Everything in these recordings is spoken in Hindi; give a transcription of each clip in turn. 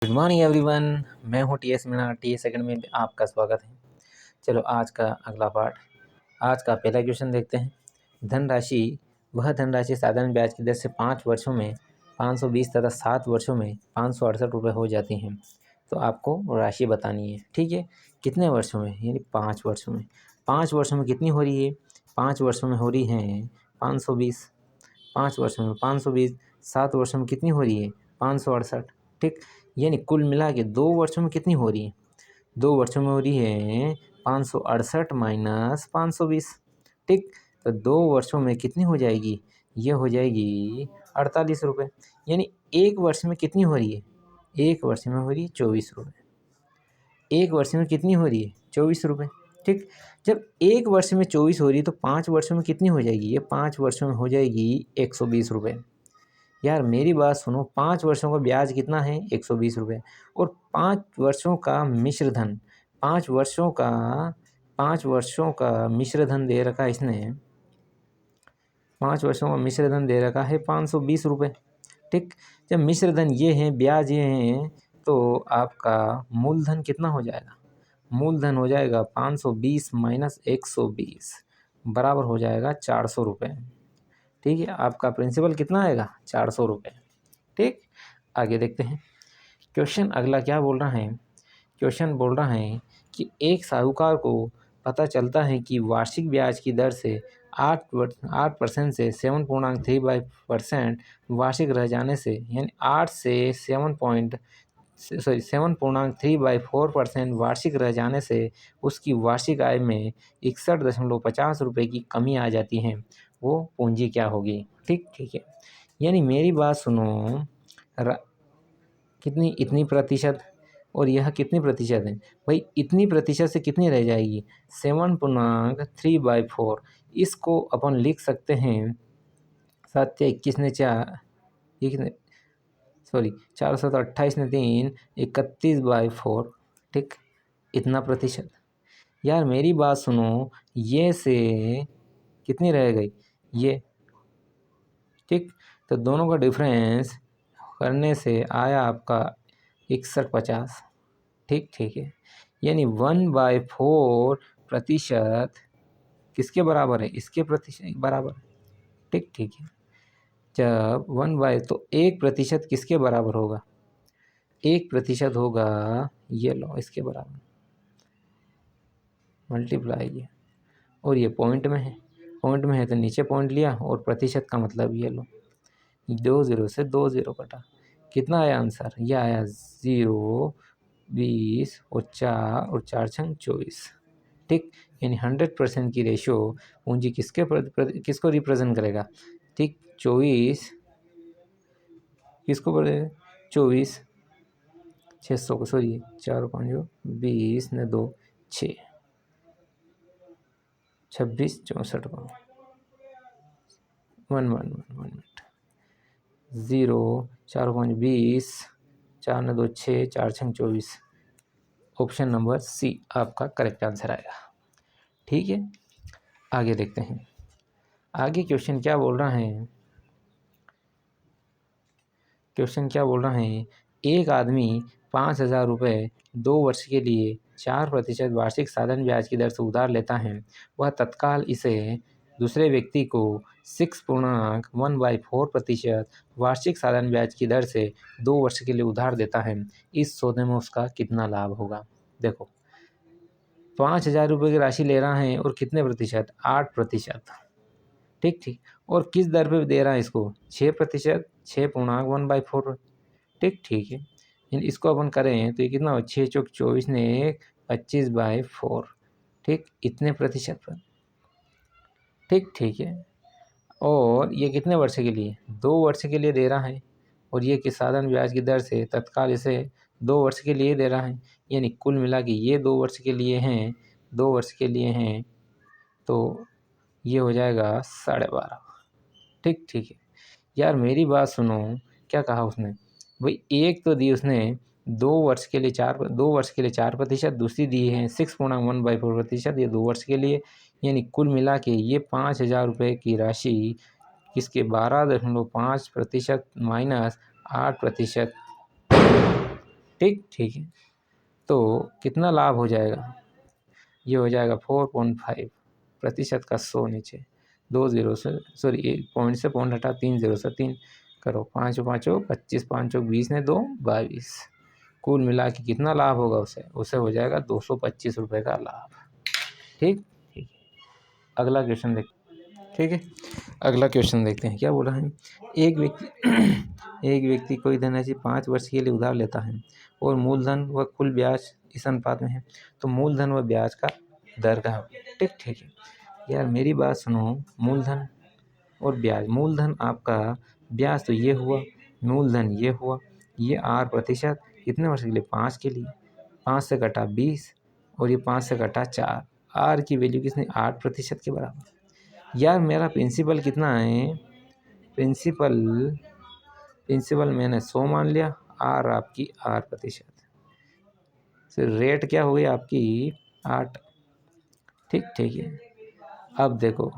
Good morning everyone. मैं हूँ टीएस मीणा। टीएस एकेडमी में आपका स्वागत है। चलो आज का अगला पार्ट, आज का पहला क्वेश्चन देखते हैं। धनराशि, वह धनराशि साधारण ब्याज की दर से 5 वर्षों में 520 तथा 7 वर्षों में 568 रुपये हो जाती हैं। तो आपको राशि बतानी है, ठीक है। कितने वर्षों में, यानी 5 वर्षों में। 5 वर्षों में कितनी हो रही है? 5 वर्षों में हो रही है 520। 5 वर्षों में 520, 7 वर्षों में कितनी हो रही है? 568, ठीक। यानी कुल मिला के 2 वर्षों में कितनी हो रही है? 2 वर्षों में हो रही है 568 माइनस 520, ठीक। तो 2 वर्षों में कितनी हो जाएगी? ये हो जाएगी 48 रुपये। यानी 1 वर्ष में कितनी हो रही है? 1 वर्ष में हो रही है 24 रुपये। 1 वर्ष में कितनी हो रही है? 24 रुपये, ठीक। जब 1 वर्ष में 24 हो रही है तो 5 वर्षों में कितनी हो जाएगी? ये 5 वर्षों में हो जाएगी 120 रुपये। यार मेरी बात सुनो, 5 वर्षों का ब्याज कितना है? 120 रुपये। और 5 वर्षों का मिश्र धन, 5 वर्षों का मिश्र धन दे रखा है इसने। 5 वर्षों का मिश्र धन दे रखा है 520 रुपये, ठीक। जब मिश्र धन ये है, ब्याज ये है, तो आपका मूलधन कितना हो जाएगा? मूलधन हो जाएगा 520 माइनस 120 बराबर हो जाएगा 400 रुपये, ठीक है। आपका प्रिंसिपल कितना आएगा? 400 रुपये, ठीक। आगे देखते हैं क्वेश्चन। अगला क्या बोल रहा है? क्वेश्चन बोल रहा है कि एक साहूकार को पता चलता है कि वार्षिक ब्याज की दर से 8% से 7.35% वार्षिक रह जाने से, यानी 8 से 7.3/4% वार्षिक रह जाने से उसकी वार्षिक आय में 61.50 रुपये की कमी आ जाती है। वो पूंजी क्या होगी? ठीक है। यानी मेरी बात सुनो, कितनी, इतनी प्रतिशत, और यह कितनी प्रतिशत है भाई? इतनी प्रतिशत से कितनी रह जाएगी? 7.3/4। इसको अपन लिख सकते हैं 7 ने 4, ये कितने, सॉरी 428 ने 3, 31/4, ठीक। इतना प्रतिशत। यार मेरी बात सुनो, ये से कितनी रह गई? ये, ठीक। तो दोनों का डिफरेंस करने से आया आपका 6150, ठीक है। यानी 1/4% किसके बराबर है? इसके प्रतिशत बराबर, ठीक है। जब 1/, तो 1% किसके बराबर होगा? 1% होगा, ये लो, इसके बराबर, मल्टीप्लाई ये, और ये पॉइंट में है, पॉइंट में है तो नीचे पॉइंट लिया, और प्रतिशत का मतलब ये लो, 2 0 से 2 0 कटा, कितना आया आंसर? ये आया 0, 20 और 4 और 4 छंग 24, ठीक। यानी 100% की रेशो पूंजी किसको रिप्रेजेंट करेगा? ठीक, 24 किसको बोलेगा? 24, 600 को, सॉरी 4 5 20 ने 2 6, 26 64 को, 1 मिनट, 0 4 5 20, 4 ने 2 6, 4 छंग 24। ऑप्शन नंबर सी आपका करेक्ट आंसर आएगा, ठीक है। आगे देखते हैं, आगे क्वेश्चन क्या बोल रहा है? क्वेश्चन क्या बोल रहा है? एक आदमी 5,000 रुपये 2 वर्ष के लिए 4% वार्षिक साधारण ब्याज की दर से उधार लेता है। वह तत्काल इसे दूसरे व्यक्ति को 6.1/4% वार्षिक साधारण ब्याज की दर से 2 वर्ष के लिए उधार देता है। इस सौदे में उसका कितना लाभ होगा? देखो, 5,000 रुपये की राशि ले रहा है और कितने प्रतिशत? 8%, ठीक। और किस दर पे दे रहा है इसको? 6%, 6.1/4, ठीक है। इसको अपन करें तो ये कितना हो? 6 चौक 24 ने 25/4, ठीक। इतने प्रतिशत पर, ठीक है। और ये कितने वर्ष के लिए? 2 वर्ष के लिए दे रहा है, और ये कि साधारण ब्याज की दर से तत्काल इसे 2 वर्ष के लिए दे रहा है। यानी कुल मिला के ये 2 वर्ष के लिए हैं, 2 वर्ष के लिए हैं, तो ये हो जाएगा 12.5, ठीक है। यार मेरी बात सुनो, क्या कहा उसने भाई? एक तो दी उसने 2 वर्ष के लिए 4%, दूसरी दी है 6.1/4%, ये 2 वर्ष के लिए। यानी कुल मिला के ये 5,000 रुपये की राशि किसके? 12.5% माइनस 8%, ठीक ठीक है। तो कितना लाभ हो जाएगा, ये हो जाएगा 4.5% का 100 नीचे 2 जीरो से सॉरी 1 पॉइंट से पॉइंट हटा 3 जीरो से 3 करो 5 पाँचों 25 पाँचों 20 ने 2 22 कुल मिला के कितना लाभ होगा उसे उसे हो जाएगा 225 रुपये का लाभ। ठीक ठीक है। अगला क्वेश्चन देख ठीक है, अगला क्वेश्चन देखते हैं क्या बोल रहा है। एक व्यक्ति एक व्यक्ति कोई धनराशि 5 वर्ष के लिए उधार लेता है और मूलधन व कुल ब्याज इस अनुपात में है, तो मूलधन व ब्याज का दर का होगा। ठीक ठीक है यार, मेरी बात सुनो। मूलधन और ब्याज, मूलधन आपका, ब्याज तो ये हुआ, मूलधन ये हुआ, ये 8% कितने वर्ष के लिए, 5 के लिए, 5 से कटा 20 और ये 5 से कटा 4, आर की वैल्यू कितनी, 8% के बराबर। यार मेरा प्रिंसिपल कितना है, प्रिंसिपल प्रिंसिपल मैंने 100 मान लिया, आर आपकी 8%, फिर रेट क्या हो गई आपकी 8। ठीक ठीक है। अब देखो,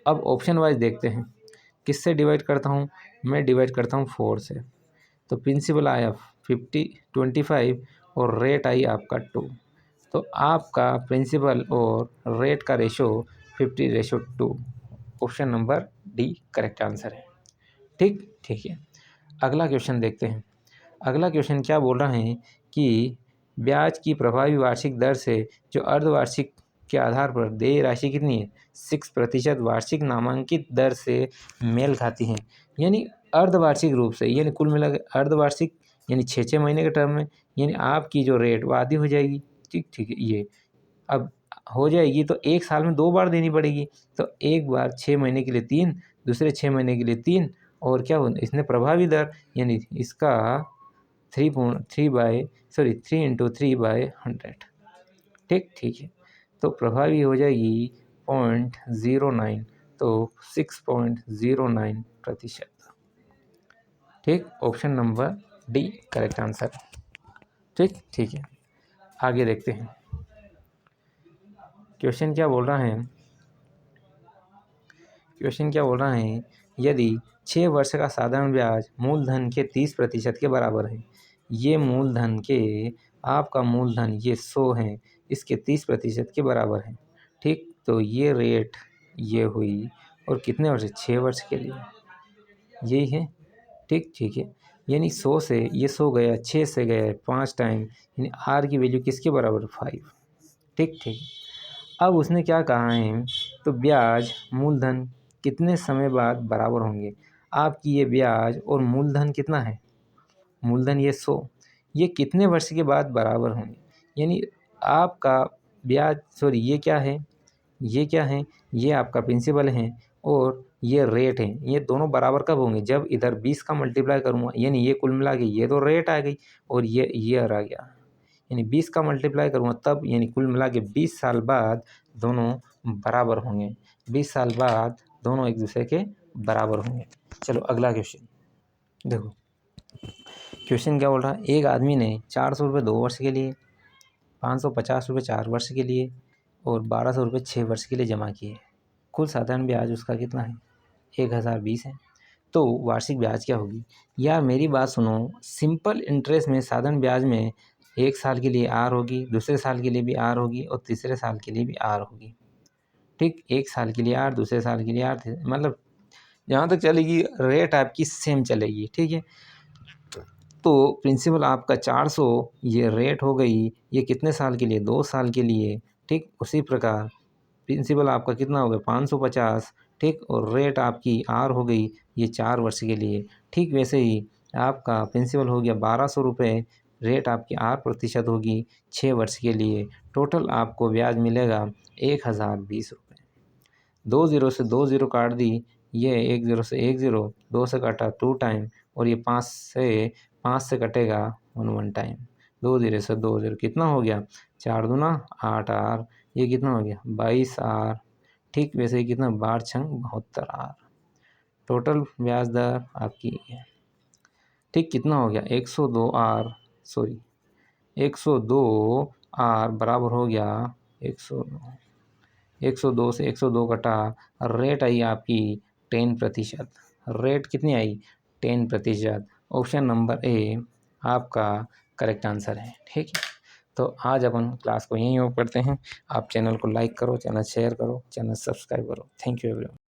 अब ऑप्शन वाइज देखते हैं, किससे डिवाइड करता हूँ, मैं डिवाइड करता हूँ 4 से। तो प्रिंसिपल आया 25 और रेट आई आपका 2, तो आपका प्रिंसिपल और रेट का ratio 50:2। Option number D correct answer है। ठीक ठीक है। अगला क्वेश्चन देखते हैं। अगला क्वेश्चन क्या बोल रहा है कि ब्याज की प्रभावी वार्षिक दर से जो अर्धवार्षिक के आधार पर देय राशि कितनी है, 6% वार्षिक नामांकित दर से मेल खाती है। यानी अर्धवार्षिक रूप से, यानी कुल मिला के अर्धवार्षिक यानी 6 महीने के टर्म में, यानी आपकी जो रेट वो आधी हो जाएगी। ठीक ठीक है। ये अब हो जाएगी तो एक साल में 2 बार देनी पड़ेगी, तो एक बार 6 महीने के लिए 3, दूसरे 6 महीने के लिए 3, और क्या हो इसने प्रभावी दर यानी इसका 3 इंटू 3/100। ठीक ठीक है। तो प्रभावी हो जाएगी 0.09, तो 6.09%। ठीक, option number D correct answer. ठीक ठीक है। आगे देखते हैं क्वेश्चन क्या बोल रहा है। क्वेश्चन क्या बोल रहा है, यदि 6 वर्ष का साधारण ब्याज मूलधन के 30% के बराबर है, ये मूलधन के, आपका मूलधन ये 100 है, इसके 30% के बराबर है। ठीक, तो ये रेट ये हुई, और कितने वर्ष, 6 वर्ष के लिए, यही है। ठीक ठीक है। यानी 100 से ये 100 गया, 6 से गया 5 टाइम, यानी आर की वैल्यू किसके बराबर, 5। ठीक ठीक। अब उसने क्या कहा है, तो ब्याज मूलधन कितने समय बाद बराबर होंगे। आपकी ये ब्याज और मूलधन कितना है, मूलधन ये 100, ये कितने वर्ष के बाद बराबर होंगे। यानी आपका ब्याज, सॉरी ये क्या है, ये क्या है, ये आपका प्रिंसिपल है और ये रेट है, ये दोनों बराबर कब होंगे, जब इधर 20 का मल्टीप्लाई करूँगा, यानी ये कुल मिला के ये तो रेट आ गई और ये आ गया, यानी 20 का मल्टीप्लाई करूँगा तब, यानी कुल मिला के 20 साल बाद दोनों बराबर होंगे, 20 साल बाद दोनों एक दूसरे के बराबर होंगे। चलो अगला क्वेश्चन देखो। क्वेश्चन क्या बोल रहा है, एक आदमी ने 400 रुपये 2 वर्ष के लिए, 550 रुपये 4 वर्ष के लिए और 1200 रुपये 6 वर्ष के लिए जमा किए। कुल साधारण ब्याज उसका कितना है, 1020 है। तो वार्षिक ब्याज क्या होगी। यार मेरी बात सुनो, सिंपल इंटरेस्ट में साधारण ब्याज में 1 साल के लिए आर होगी, दूसरे साल के लिए भी आर होगी और तीसरे साल के लिए भी आर होगी। ठीक, 1 साल के लिए आर, दूसरे साल के लिए आर, मतलब जहाँ तक चलेगी रेट आपकी सेम चलेगी। ठीक है। तो प्रिंसिपल आपका 400 ये रेट हो गई, ये कितने साल के लिए, 2 साल के लिए। ठीक, उसी प्रकार प्रिंसिपल आपका कितना हो गया, 550। ठीक, और रेट आपकी आर हो गई, ये 4 वर्ष के लिए। ठीक, वैसे ही आपका प्रिंसिपल हो गया 1200 रुपये, रेट आपकी 8% होगी 6 वर्ष के लिए। टोटल आपको ब्याज मिलेगा 1020 रुपये। 2 ज़ीरो से 2 ज़ीरो काट दी, ये 1 ज़ीरो से 1 ज़ीरो, 2 से काटा 2 टाइम, और ये 5 से कटेगा 1 टाइम। 2 ज़ीरो से 2 ज़ीरो कितना हो गया, 4 दूना 8 आर, ये कितना हो गया 22 आर। ठीक, वैसे ही कितना, 12 छंग 72 आर। टोटल ब्याज दर आपकी है। ठीक, कितना हो गया 102 आर, सॉरी 102 आर बराबर हो गया 102, 102 से 102 कटा, रेट आई आपकी 10%। रेट कितनी आई, 10%। ऑप्शन नंबर ए आपका करेक्ट आंसर है। ठीक है, तो आज अपन क्लास को यहीं ओवर करते हैं। आप चैनल को लाइक करो, चैनल शेयर करो, चैनल सब्सक्राइब करो। Thank you everyone.